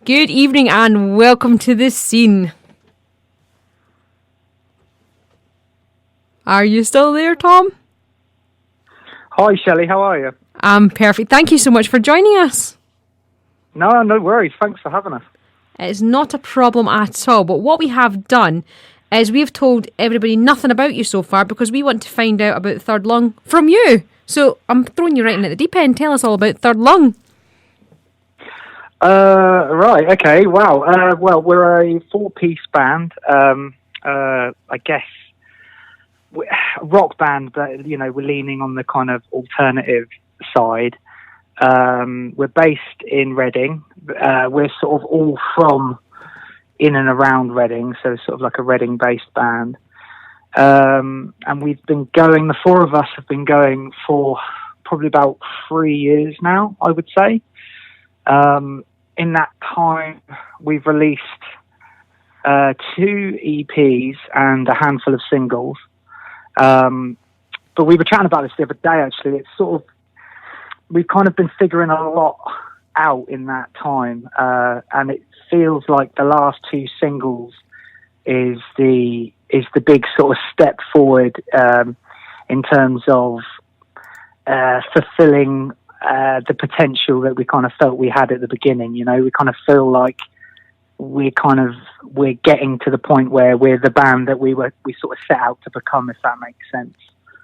Good evening and welcome to the scene. Are you still there, Tom? Hi, Shelley. How are you? I'm perfect. Thank you so much for joining us. No worries. Thanks for having us. It's not a problem at all. But what we have done is we've told everybody nothing about you so far because we want to find out about Third Lung from you. So I'm throwing you right in at the deep end. Tell us all about Third Lung. Right. Okay. Wow. Well, we're a 4-piece band. I guess rock band, but we're leaning on the kind of alternative side. We're based in Reading. We're sort of all from in and around Reading, so sort of like a Reading-based band. And we've been going. The four of us have been going for probably about 3 years now, I would say. In that time, we've released 2 EPs and a handful of singles. But we were chatting about this the other day, actually. It's sort of, we've kind of been figuring a lot out in that time. And it feels like the last 2 singles is the big sort of step forward, in terms of, fulfilling, the potential that we kind of felt we had at the beginning. We kind of feel like we're getting to the point where we're the band that we sort of set out to become, if that makes sense.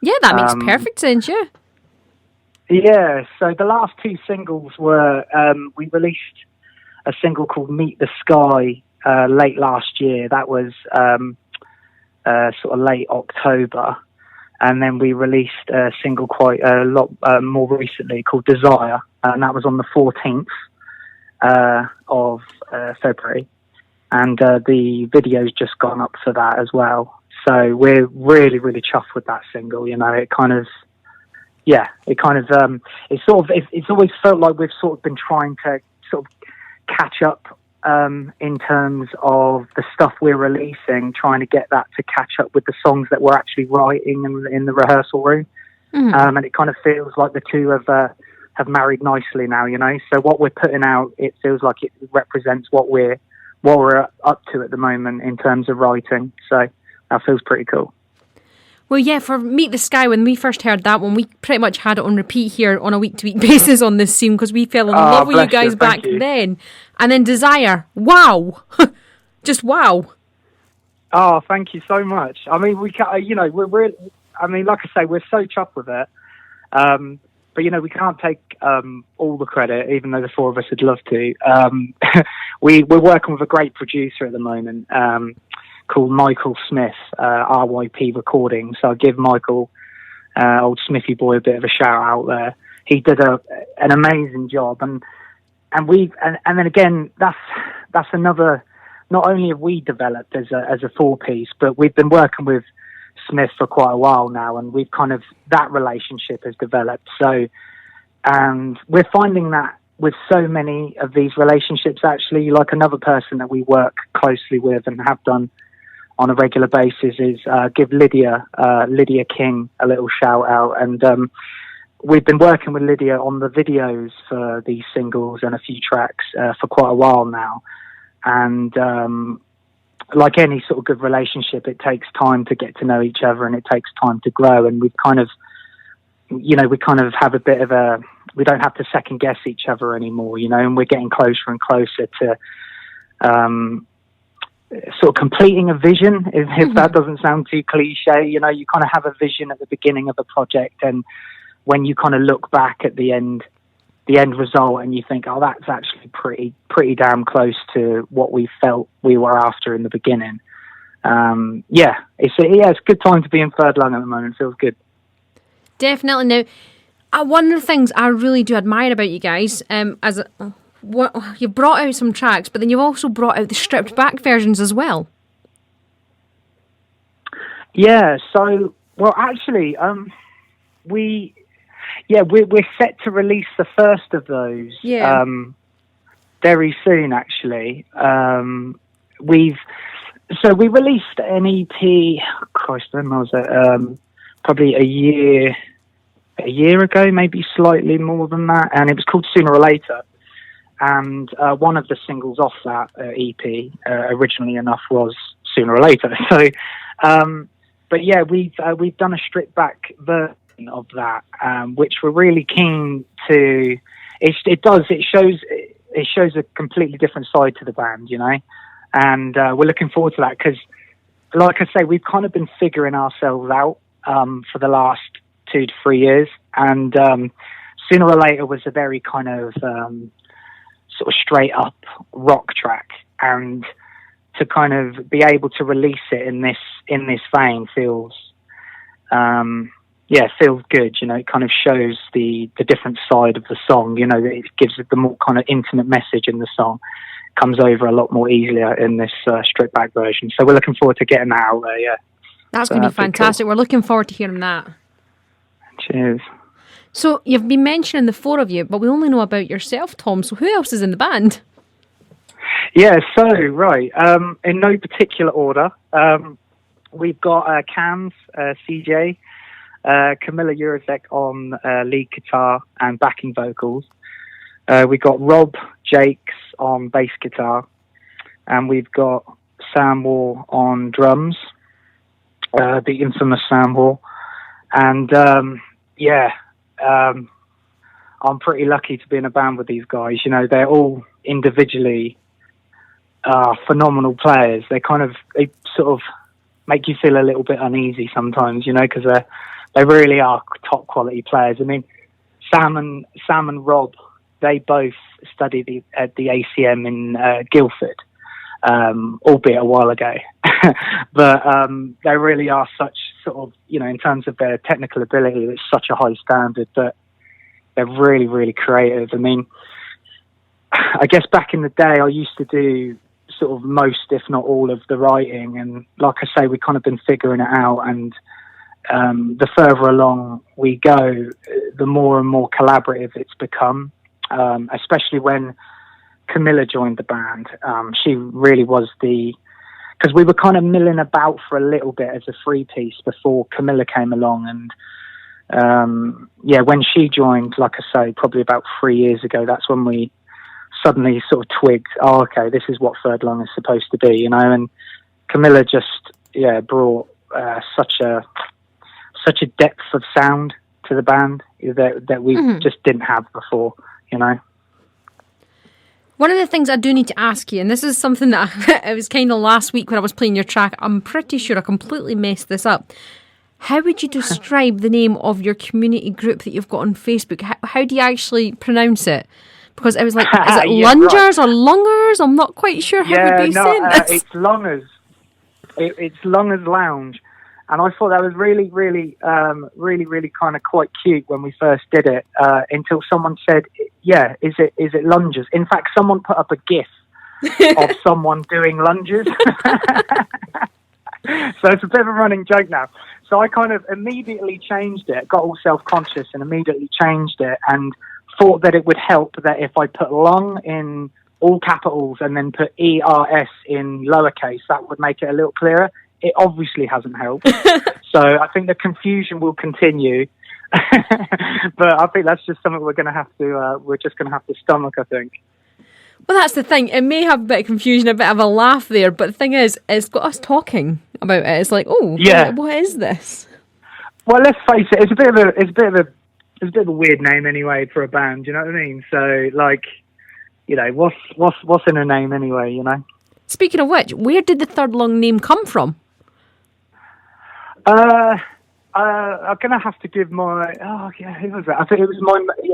Yeah, that makes perfect sense, yeah. Yeah, so the last 2 singles were, we released a single called Meet the Sky late last year. That was sort of late October. And then we released a single quite a lot more recently called Desire, and that was on the 14th of February. And the video's just gone up for that as well. So we're really, really chuffed with that single. It's always felt like we've sort of been trying to sort of catch up in terms of the stuff we're releasing, trying to get that to catch up with the songs that we're actually writing in the rehearsal room. Mm-hmm. And it kind of feels like the two have married nicely now, So what we're putting out, it feels like it represents what we're up to at the moment in terms of writing. So that feels pretty cool. Well, yeah, for Meet the Sky, when we first heard that one, we pretty much had it on repeat here on a week-to-week basis on this scene because we fell in love with you guys back then. And then Desire, wow. Just wow. Oh, thank you so much. I mean, we're really, like I say, we're so chuffed with it. But, we can't take all the credit, even though the 4 of us would love to. We're working with a great producer at the moment, called Michael Smith, RYP Recording. So I'll give Michael, old Smithy boy, a bit of a shout out there. He did an amazing job, and then again, that's another. Not only have we developed as a 4-piece, but we've been working with Smith for quite a while now, and we've kind of, that relationship has developed. So, and we're finding that with so many of these relationships, actually, like another person that we work closely with and have done on a regular basis is give Lydia King a little shout out. And we've been working with Lydia on the videos for these singles and a few tracks for quite a while now. And like any sort of good relationship, it takes time to get to know each other and it takes time to grow. And we've kind of, we have a bit of we don't have to second guess each other anymore, and we're getting closer and closer to sort of completing a vision, if that doesn't sound too cliche. You kind of have a vision at the beginning of a project, and when you kind of look back at the end result and you think, oh, that's actually pretty damn close to what we felt we were after in the beginning. It's a good time to be in Third Lung at the moment. It feels good. Definitely. Now, one of the things I really do admire about you guys, you've brought out some tracks, but then you've also brought out the stripped back versions as well. Yeah. So, well, actually, we're set to release the first of those. Yeah. Very soon, actually. We released an EP. Christ, when was it? Probably a year ago, maybe slightly more than that, and it was called Sooner or Later. and one of the singles off that EP, originally enough, was Sooner or Later. So, but yeah, we've done a stripped back version of that, which we're really keen to. It shows a completely different side to the band, you know, and we're looking forward to that because, like I say, we've kind of been figuring ourselves out for the last 2 to 3 years, and Sooner or Later was a very kind of sort of straight up rock track, and to kind of be able to release it in this vein feels feels good. You know, it kind of shows the different side of the song. You know, it gives it the more kind of intimate message in the song. Comes over a lot more easily in this stripped back version. So we're looking forward to getting that out there. Yeah, that's going to be fantastic. Cool. We're looking forward to hearing that. Cheers. So you've been mentioning the 4 of you, but we only know about yourself, Tom. So who else is in the band? Yeah, so right, in no particular order, we've got Cams, CJ, Camilla Jurasek on lead guitar and backing vocals. We've got Rob Jakes on bass guitar, and we've got Sam Wall on drums, the infamous Sam Wall. And I'm pretty lucky to be in a band with these guys. You know, they're all individually phenomenal players. They sort of make you feel a little bit uneasy sometimes, you know, because they really are top quality players. I mean, Sam and Rob, they both studied at the ACM in Guildford, albeit a while ago. But they really are such sort of, you know, in terms of their technical ability, it's such a high standard that they're really, really creative. I mean, I guess back in the day, I used to do sort of most, if not all, of the writing. And like I say, we've kind of been figuring it out. And the further along we go, the more and more collaborative it's become, especially when Camilla joined the band. She really was because we were kind of milling about for a little bit as a 3-piece before Camilla came along. And when she joined, like I say, probably about 3 years ago, that's when we suddenly sort of twigged, oh, okay, this is what Third Lung is supposed to be, you know. And Camilla just brought such a depth of sound to the band that we just didn't have before, you know. One of the things I do need to ask you, and this is something that it was kind of last week when I was playing your track, I'm pretty sure I completely messed this up. How would you describe the name of your community group that you've got on Facebook? How do you actually pronounce it? Because I was like, is it Lungers or Lungers? I'm not quite sure how would be saying this. It's Lungers. It's Lungers Lounge. And I thought that was really, really, really kind of quite cute when we first did it, until someone said, yeah, is it lunges? In fact, someone put up a GIF of someone doing lunges. So it's a bit of a running joke now. So I kind of immediately changed it, got all self-conscious and immediately changed it, and thought that it would help that if I put lung in all capitals and then put ERS in lowercase, that would make it a little clearer. It obviously hasn't helped. So I think the confusion will continue. But I think that's just something we're just going to have to stomach, I think. Well, that's the thing. It may have a bit of confusion, a bit of a laugh there, but the thing is, it's got us talking about it. It's like, what is this? Well, let's face it. It's a bit of a weird name anyway for a band. You know what I mean? So, like, you know, what's in a name anyway? You know. Speaking of which, where did the Third Lung name come from? I'm gonna have to give who was it? I think it was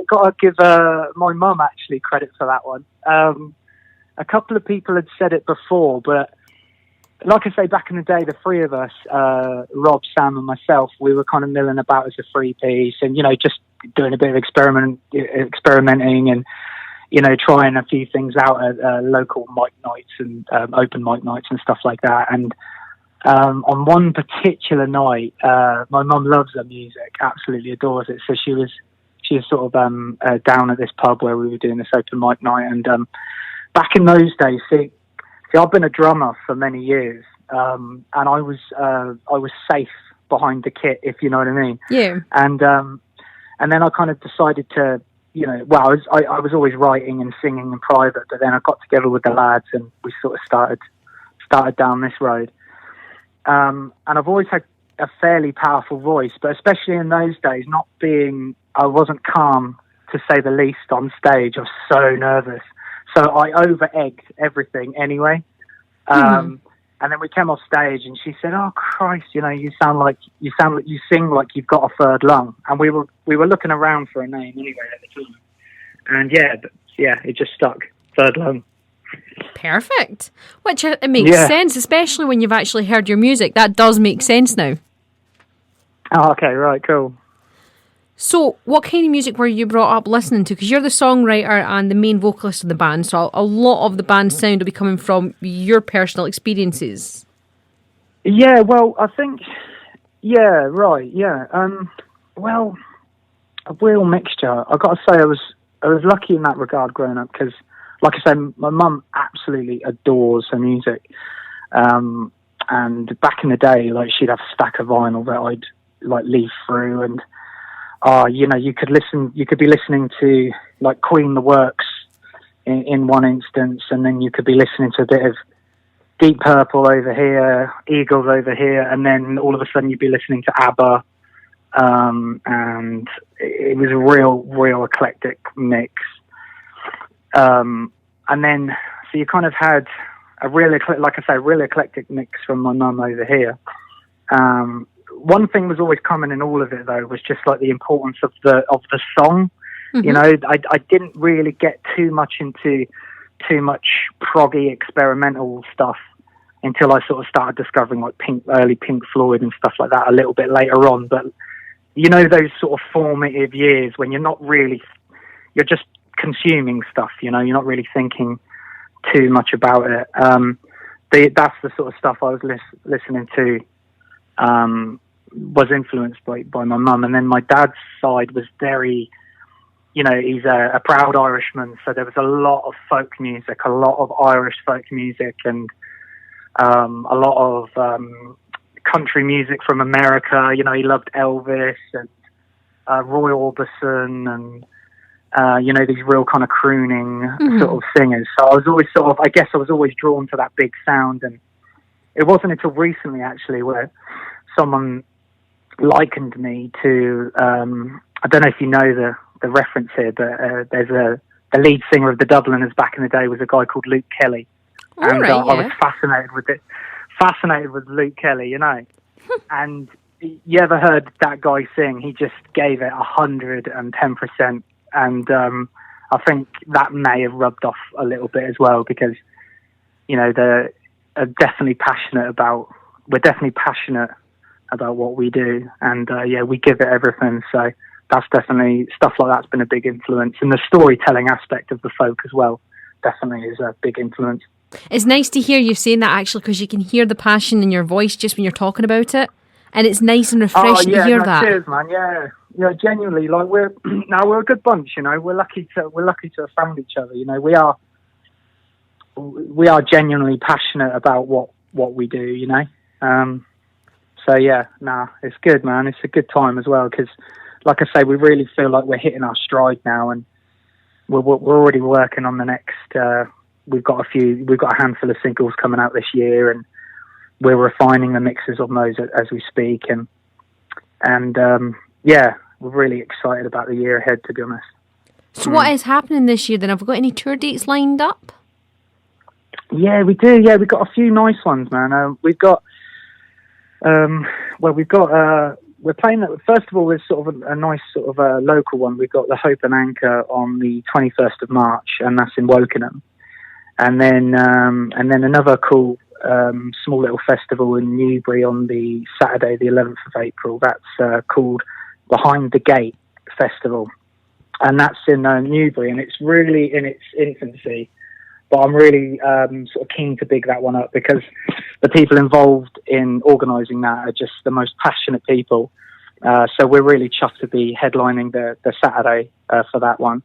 gotta give my mum actually credit for that one. A couple of people had said it before, but like I say, back in the day, the 3 of us, Rob, Sam, and myself, we were kind of milling about as a 3-piece, and you know, just doing a bit of experimenting, and you know, trying a few things out at local mic nights and open mic nights and stuff like that. And on one particular night, my mum loves her music, absolutely adores it. So she was sort of down at this pub where we were doing this open mic night. And back in those days, see, I've been a drummer for many years, and I was safe behind the kit, if you know what I mean. Yeah. And then I kind of decided to, well, I was always writing and singing in private, but then I got together with the lads and we sort of started down this road. And I've always had a fairly powerful voice, but especially in those days, I wasn't calm, to say the least, on stage. I was so nervous. So I over-egged everything anyway. And then we came off stage and she said, "Oh Christ, you sing like you've got a third lung." And we were looking around for a name anyway at the time. And it just stuck. Third lung. Perfect. Which it makes sense, especially when you've actually heard your music. That does make sense now. Oh, okay, right, cool. So, what kind of music were you brought up listening to? Because you're the songwriter and the main vocalist of the band, so a lot of the band's sound will be coming from your personal experiences. Yeah, well, I think, right. Well, a real mixture. I've got to say, I was lucky in that regard growing up because, like I said, my mum absolutely adores her music. And back in the day, like, she'd have a stack of vinyl that I'd like leaf through, and you could be listening to like Queen the Works in one instance, and then you could be listening to a bit of Deep Purple over here, Eagles over here, and then all of a sudden you'd be listening to ABBA, and it was a real eclectic mix. And then so you kind of had a real eclectic mix from my mum over here. One thing was always common in all of it, though, was just like the importance of the song. Mm-hmm. I didn't really get too much into too much proggy experimental stuff until I sort of started discovering like early Pink Floyd and stuff like that a little bit later on. But those sort of formative years when you're just consuming stuff. You're not really thinking too much about it. That's the sort of stuff I was listening to. Was influenced by my mum, and then my dad's side was very, he's a proud Irishman, so there was a lot of folk music, a lot of Irish folk music, and a lot of country music from America. He loved Elvis and Roy Orbison and these real kind of crooning sort of singers. So I was always I was always drawn to that big sound, and it wasn't until recently actually where someone likened me to I don't know if you know the reference here, but there's the lead singer of the Dubliners back in the day was a guy called Luke Kelly, and I was fascinated with Luke Kelly, and you ever heard that guy sing? He just gave it 110%, and I think that may have rubbed off a little bit as well because they're definitely passionate about what we do, and we give it everything. So that's definitely stuff like that's been a big influence, and the storytelling aspect of the folk as well definitely is a big influence. It's nice to hear you saying that actually, because you can hear the passion in your voice just when you're talking about it, and it's nice and refreshing to hear that. Cheers, man. Genuinely, like we're a good bunch. We're lucky to have found each other. We are genuinely passionate about what we do. So it's good, man. It's a good time as well because, like I say, we really feel like we're hitting our stride now, and we're already working on the next. We've got a handful of singles coming out this year, and we're refining the mixes on those as we speak, and we're really excited about the year ahead, to be honest. So what is happening this year then? Have we got any tour dates lined up? Yeah, we do. Yeah, we've got a few nice ones, man. We've got. We're playing that. First of all, there's sort of a nice sort of a local one. We've got the Hope and Anchor on the 21st of March, and that's in Wokingham. And then another cool small little festival in Newbury on the Saturday, the 11th of April. That's called Behind the Gate Festival, and that's in Newbury, and it's really in its infancy. But I'm really sort of keen to big that one up because the people involved in organising that are just the most passionate people. So we're really chuffed to be headlining the Saturday for that one.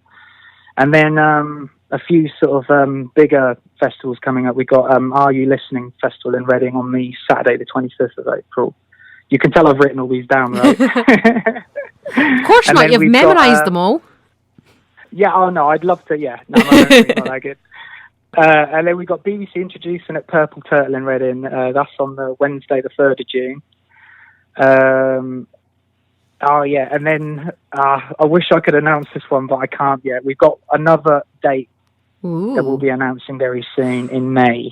And then a few sort of bigger festivals coming up. We've got Are You Listening Festival in Reading on the Saturday, the 25th of April. You can tell I've written all these down, right? Of course not. You've memorised them all. Yeah, oh no, I'd love to, yeah. No, my memory's not that good. And then we got BBC Introducing at Purple Turtle in Reading. That's on the Wednesday, the 3rd of June. Oh yeah, and then I wish I could announce this one, but I can't yet. We've got another date that we'll be announcing very soon in May,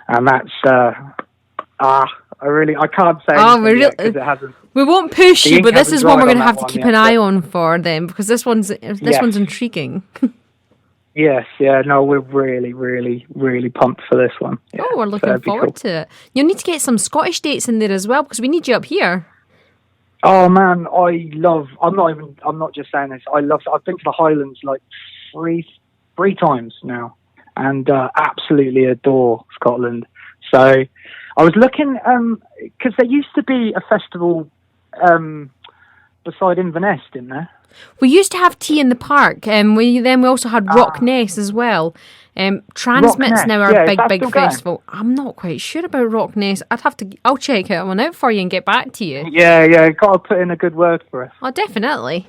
and that's I can't say anything yet because it hasn't. We won't push you, but this is one we're going to have to keep an eye on for them because this one's intriguing. Yes, yeah, no, we're really, really, really pumped for this one. Yeah, oh, we're looking forward to it. You'll need to get some Scottish dates in there as well because we need you up here. Oh man, I'm not just saying this. I've been to the Highlands like three times now, and absolutely adore Scotland. So I was looking because there used to be a festival beside Inverness, didn't there? We used to have Tea in the Park, and we also had Rock Ness as well. Transmit's now our big festival. I'm not quite sure about Rock Ness. I'll check that one out for you and get back to you. Yeah, got to put in a good word for us. Oh, definitely.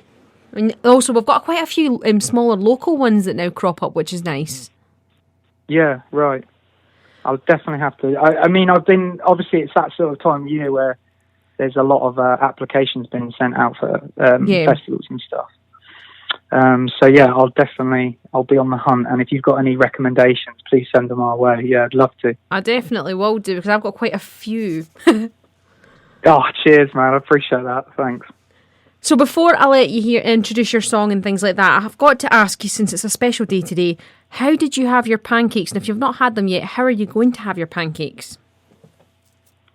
And also, we've got quite a few smaller local ones that now crop up, which is nice. Yeah, right. I'll definitely have to. Obviously it's that sort of time of year where there's a lot of applications being sent out for festivals and stuff. So yeah, I'll be on the hunt. And if you've got any recommendations, please send them our way. Yeah, I'd love to. I definitely will do because I've got quite a few. Oh, cheers, man. I appreciate that. Thanks. So before I let you introduce your song and things like that, I've got to ask you, since it's a special day today, how did you have your pancakes? And if you've not had them yet, how are you going to have your pancakes?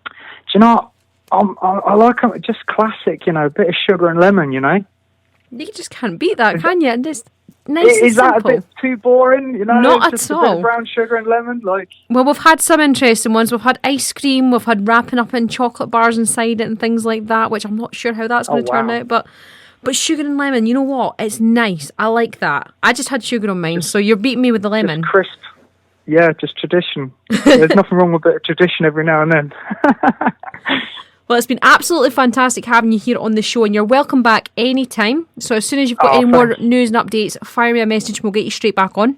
Do you know, I like them just classic, a bit of sugar and lemon, You just can't beat that, can you? Just nice and simple. Is that a bit too boring, Not just at all. A bit of brown sugar and lemon, Well, we've had some interesting ones. We've had ice cream, we've had wrapping up in chocolate bars inside it and things like that, which I'm not sure how that's going to turn out, but sugar and lemon, you know what? It's nice. I like that. I just had sugar on mine, so you're beating me with the lemon. Just crisp. Yeah, just tradition. There's nothing wrong with a bit of tradition every now and then. Well, it's been absolutely fantastic having you here on the show, and you're welcome back anytime. So as soon as you've got any more news and updates, fire me a message and we'll get you straight back on.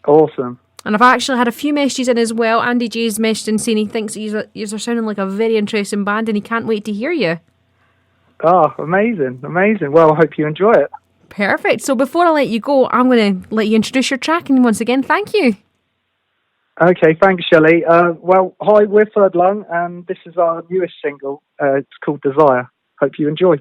Awesome. And I've actually had a few messages in as well. Andy J's messaged in saying he thinks you're sounding like a very interesting band and he can't wait to hear you. Oh, amazing. Well, I hope you enjoy it. Perfect. So before I let you go, I'm going to let you introduce your track, and once again, thank you. Okay, thanks, Shelley. Hi, we're Third Lung, and this is our newest single. It's called Desire. Hope you enjoy.